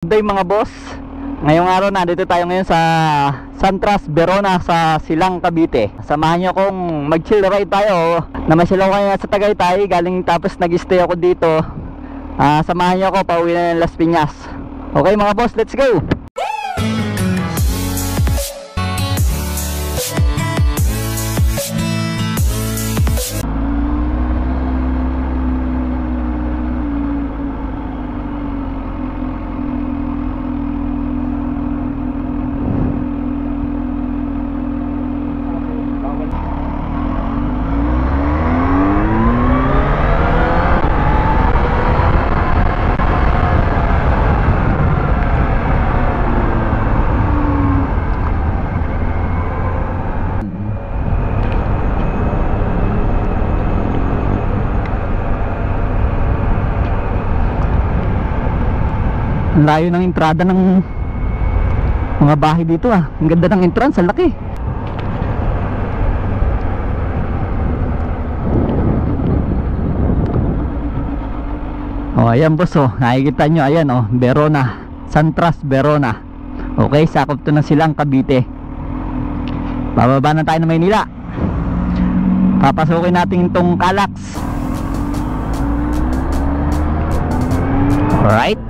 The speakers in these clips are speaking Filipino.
Good day mga boss. Ngayong araw nandito tayo ngayon sa Santras Verona sa Silang, Cavite. Samahan nyo kung mag-chill ride tayo. Namasyal ako ngayon sa Tagaytay. Galing tapos nag-stay ako dito. Samahan nyo ako pauwi na ng Las Piñas. Okay mga boss, let's go! Ang layo ng entrada ng mga bahay dito Ang ganda ng entrance, ang laki. Ayan boss nakikita nyo, ayan Verona, Santras Verona. Okay, sakop to ng Silang, Cavite. Bababa na tayo ng Maynila. Papasukin natin itong Calax. Alright,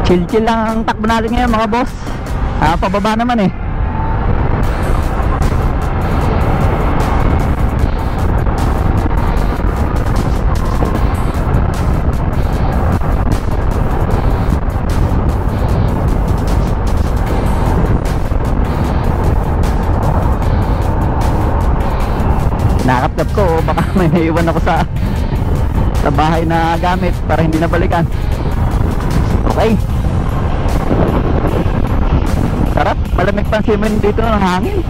chill lang ang takbo natin ngayon mga boss. Pababa naman nakakatap ko baka may naiwan ako sa bahay na gamit para hindi na balikan. Okay, sarap, malamig pansimin dito ng hangin.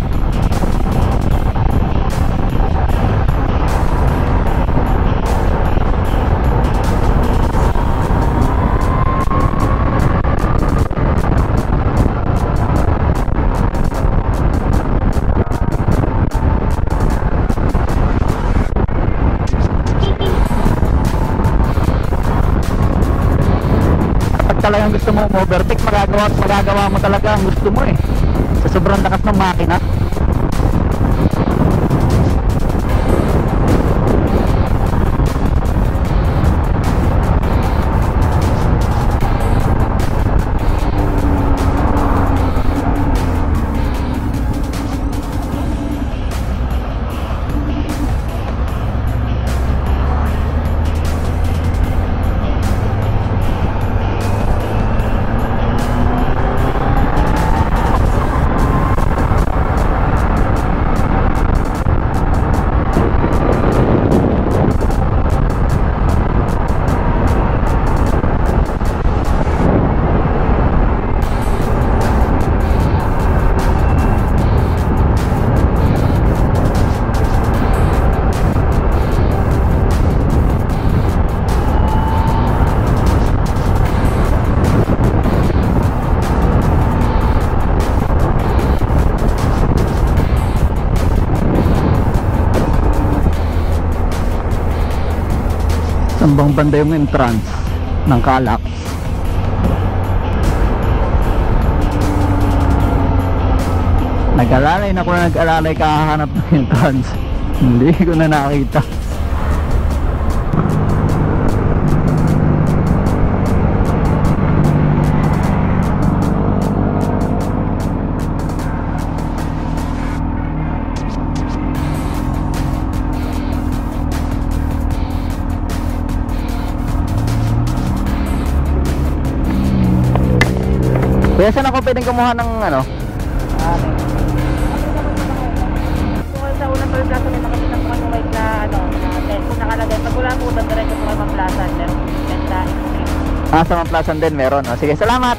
Talagang gusto mo overtake, magagawa mo talaga ang gusto mo sa sobrang lakas ng makina. Sambang banda yung entrance ng Calax. Nag-alalay na ako na nag-alalay kahanap ng entrance. Hindi ko na nakita. Kaya saan ako pwedeng kumuha ng Sa unang third plaza may nakapitang po yung white na tent. Kung nakalagay, pag wala po doon, diretso po kayo Mamplasan. Meron po yung Ganda Extreme. sa Mamplasan din meron. Sige, salamat.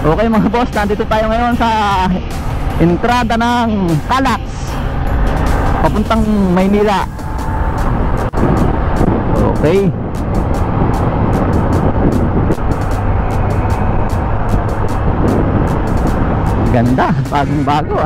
Okay mga boss, nandito tayo ngayon sa entrada ng Calax papuntang Maynila. Okay, ganda, bagong bago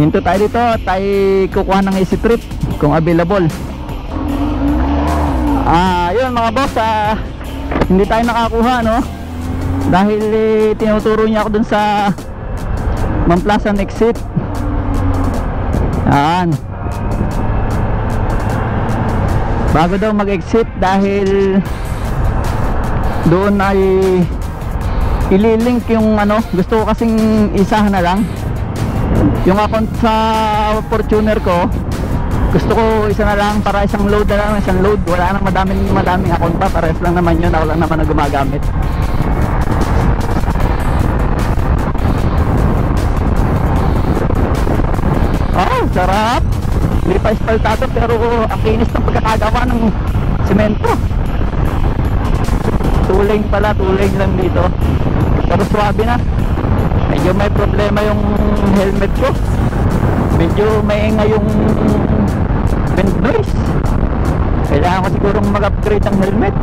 Hinto tayo dito, tayo kukuha ng easy trip kung available. Yun mga boss, hindi tayo nakakuha, no? Dahil tinuturo niya ako dun sa Mamplasan exit. Yan. Bago daw mag-exit dahil doon ay ililink yung ano, gusto ko kasing isahan na lang yung account sa Fortuner ko. Gusto ko isa na lang para isang load na lang, isang load. Wala nang madaming account pa, pares lang naman yun, ako lang naman na gumagamit. Oh, sarap. Hindi pa espaltado pero ang kinis ng pagkakagawa ng semento. Tuling pala, tuling lang dito. Pero swabe na. Medyo may problema yung helmet ko. Medyo maingay yung wind noise. Kailangan ko sigurong mag-upgrade ang helmet.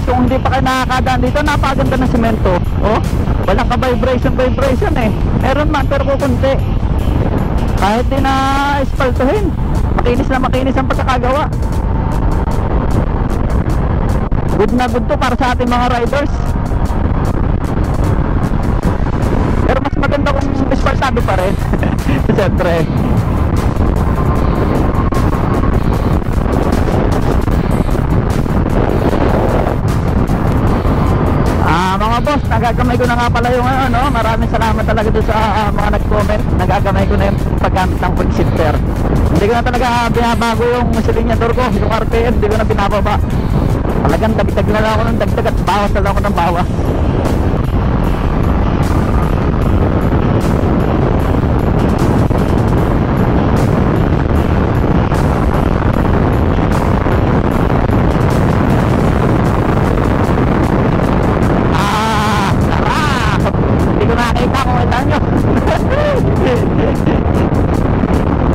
Kung hindi pa kayo nakakadaan dito, napakaganda ng semento. Oh, walang ka-vibration eh. Meron man pero kukunti. Kahit din na espaltuhin, makinis ang pagkakagawa. Good na good to para sa ating mga riders. Pero mas maganda kung espaltado pa rin. Siyempre. Mga boss, nagagamay ko na nga pala yung ano, maraming salamat talaga doon sa mga nag-comment. Nagagamay ko na yung paggamit ng quick shifter. Hindi ko na talaga binabago yung silinyador ko, yung RPM, hindi ko na binababa. Talagang dagdag na lang ako ng dagdag at bawas na lang ako ng bawas.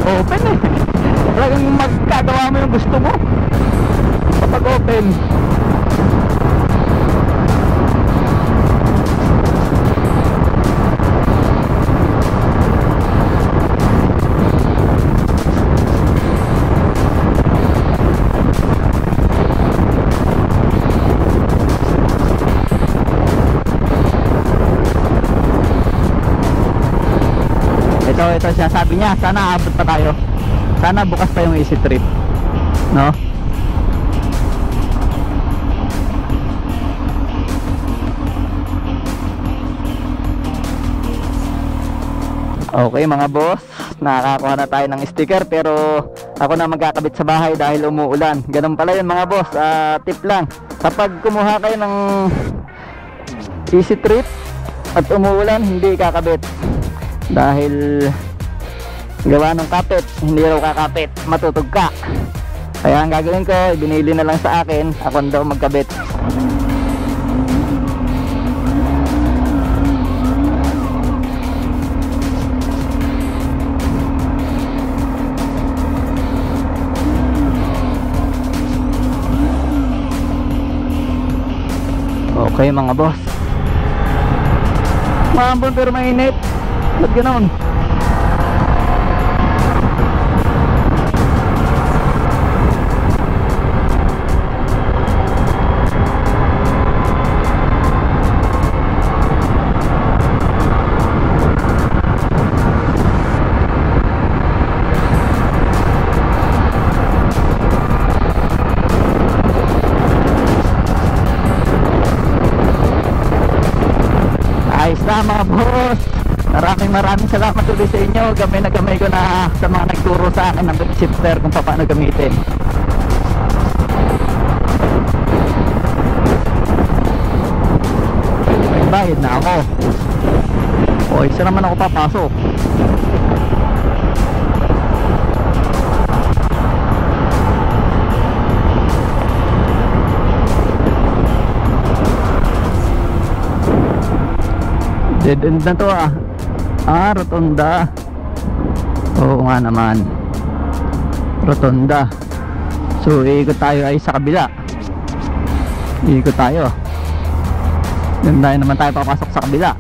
Open eh. Talagang magkagawa mo yung gusto mo kapag open. Ito siya, sabi niya sana abot pa tayo, sana bukas pa yung easy trip, no? Okay mga boss, nakakakuha na tayo ng sticker pero ako na magkakabit sa bahay dahil umuulan. Ganun pala yun mga boss. Tip lang, kapag kumuha kayo ng easy trip at umuulan, hindi kakabit dahil gawa ng kapit, hindi raw kakapit, matutog ka. Kaya ang gagawin ko, binili na lang sa akin, ako daw magkabit. Okay mga boss, maambon pero mainit. Ba't ganoon? Ayos na mga boss. Maraming salamat ulit sa inyo. Gamay na gamay ko na sa mga nagturo sa akin ng quick shifter kung paano gamitin. Bayad na ako. O, isa naman ako papasok. Dead end na to ah. Rotonda. Oo nga naman, rotonda. So iikot tayo ay sa kabila. Iikot tayo. Then tayo naman tayo papasok sa kabila.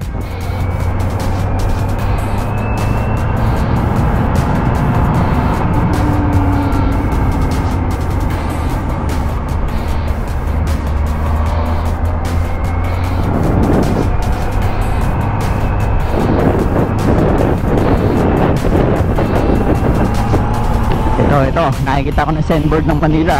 Ito, nakikita ko na signboard ng Manila.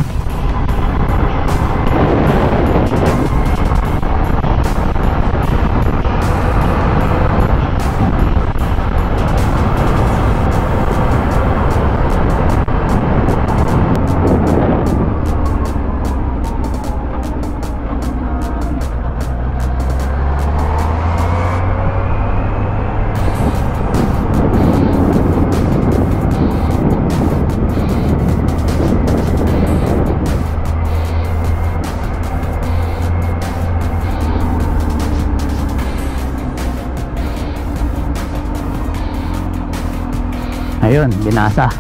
Ayun, binasa.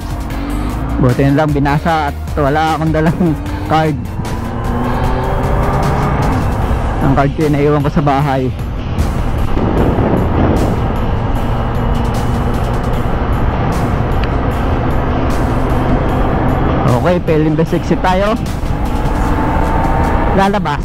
Buti na lang binasa at wala akong dalang card. Ang card ko naiwan ko sa bahay. Okay, Pelimbes exit tayo. Lalabas.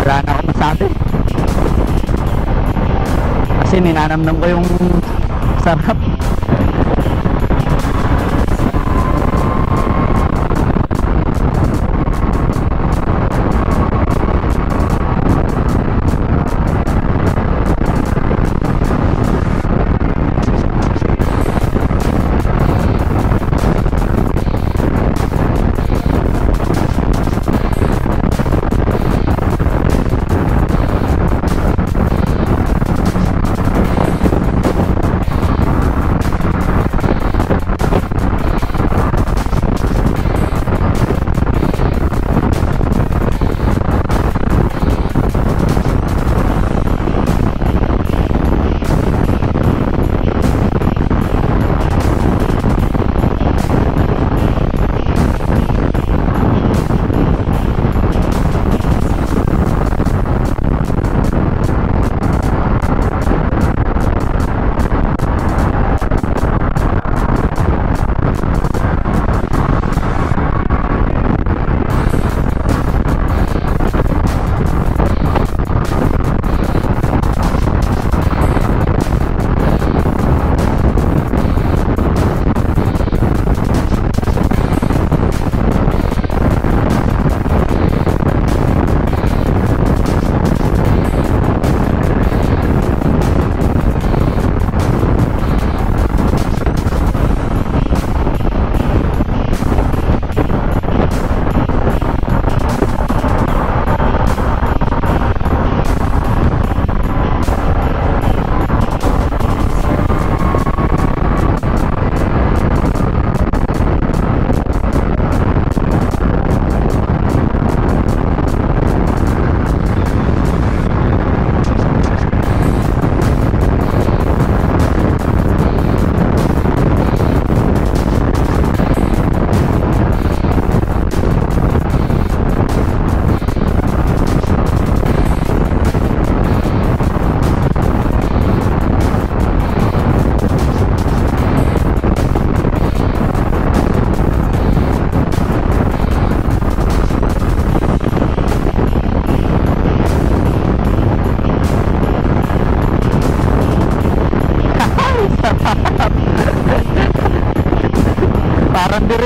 Wala na akong masabi kasi ninanamnam ko yung sarap.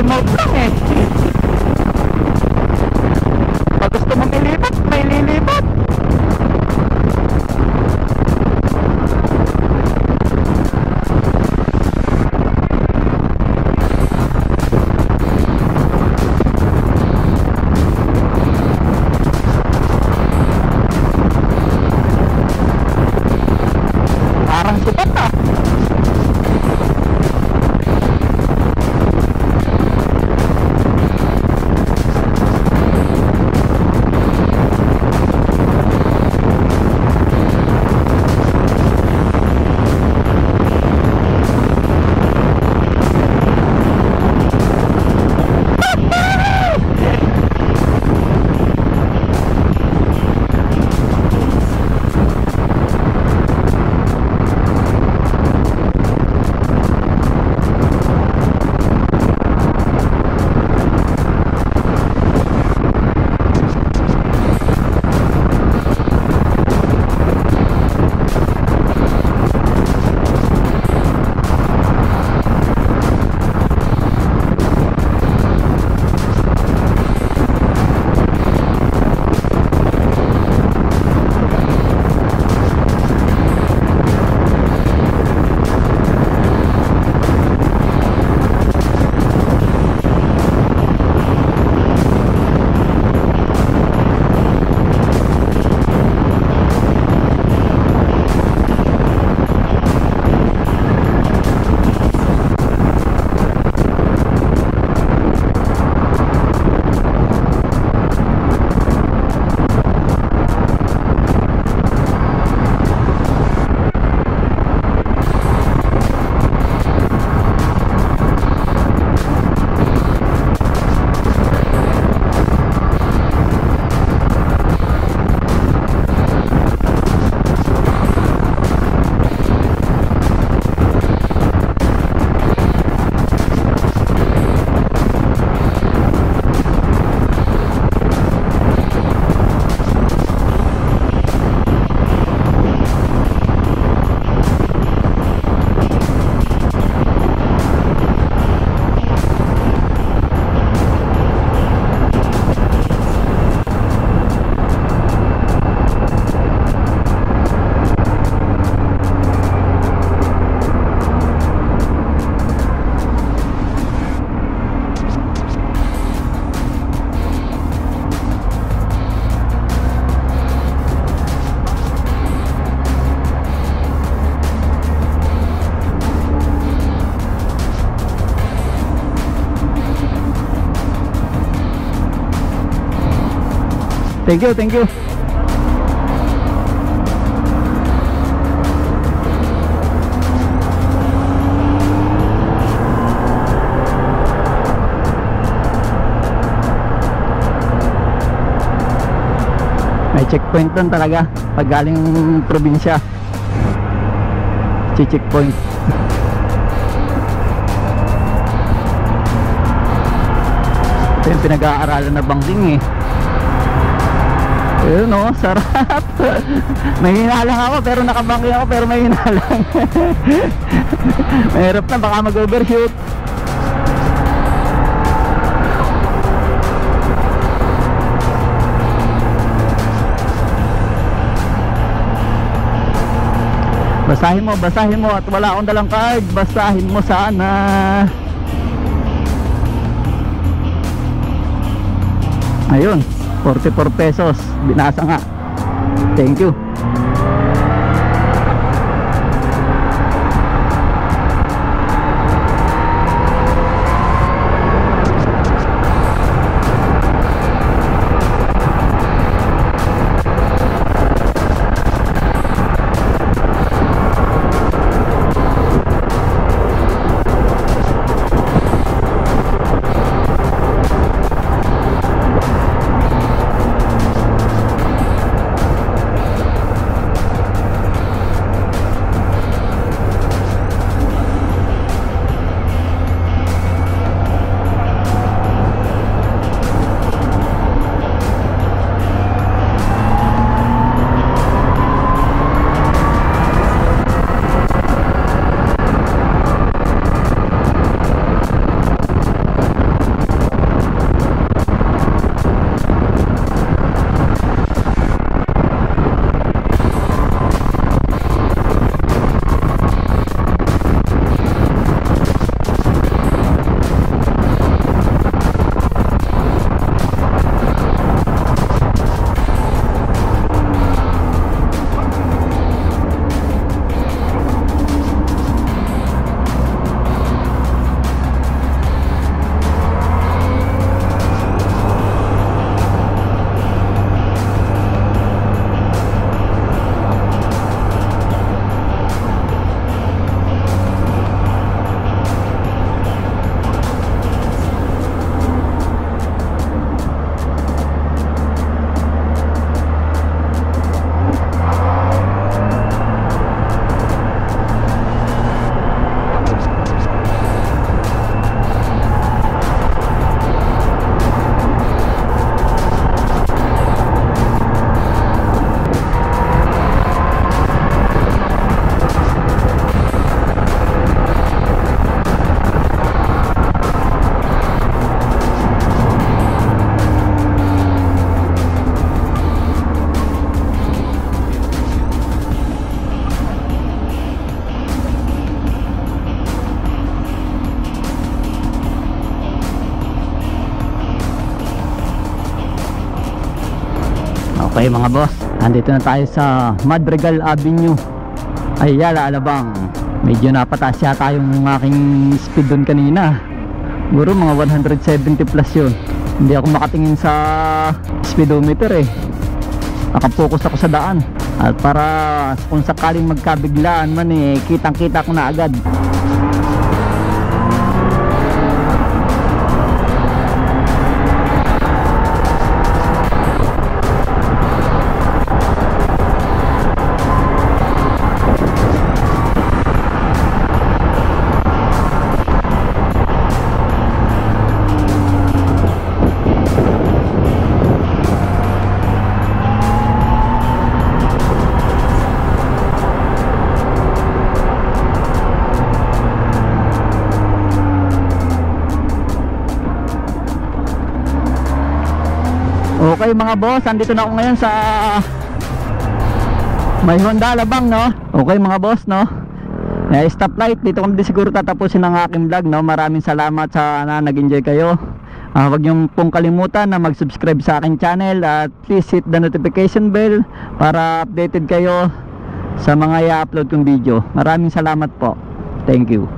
remote lang eh. Pag gusto mo nilipat, may lilipat. Parang sipat ah. Thank you, thank you. May checkpoint doon talaga pag galing probinsya. Checkpoint. Ito yung pinag-aaralan na bangking eh. Ayun o, sarap. May hinalang ako pero nakabangking ako pero may hinalang. Mahirap na, baka mag-overshoot. Basahin mo at wala akong dalang card. Basahin mo sana. Ayun, 44 pesos. Binasa nga. Thank you. Okay mga boss, andito na tayo sa Madrigal Avenue, Ayala, Alabang. Medyo napataas yata yung aking speed doon kanina. Siguro mga 170 plus yun. Hindi ako makatingin sa speedometer eh. Nakapokus ako sa daan. At para kung sakaling magkabiglaan man eh, kitang kita ko na agad. Okay mga boss, andito na ako ngayon sa may Honda Alabang, no? Okay mga boss, no? Stoplight, dito kami siguro tatapusin ang aking vlog, no? Maraming salamat sa nag-enjoy kayo. Huwag niyong pong kalimutan na mag-subscribe sa aking channel at please hit the notification bell para updated kayo sa mga i-upload kong video. Maraming salamat po. Thank you.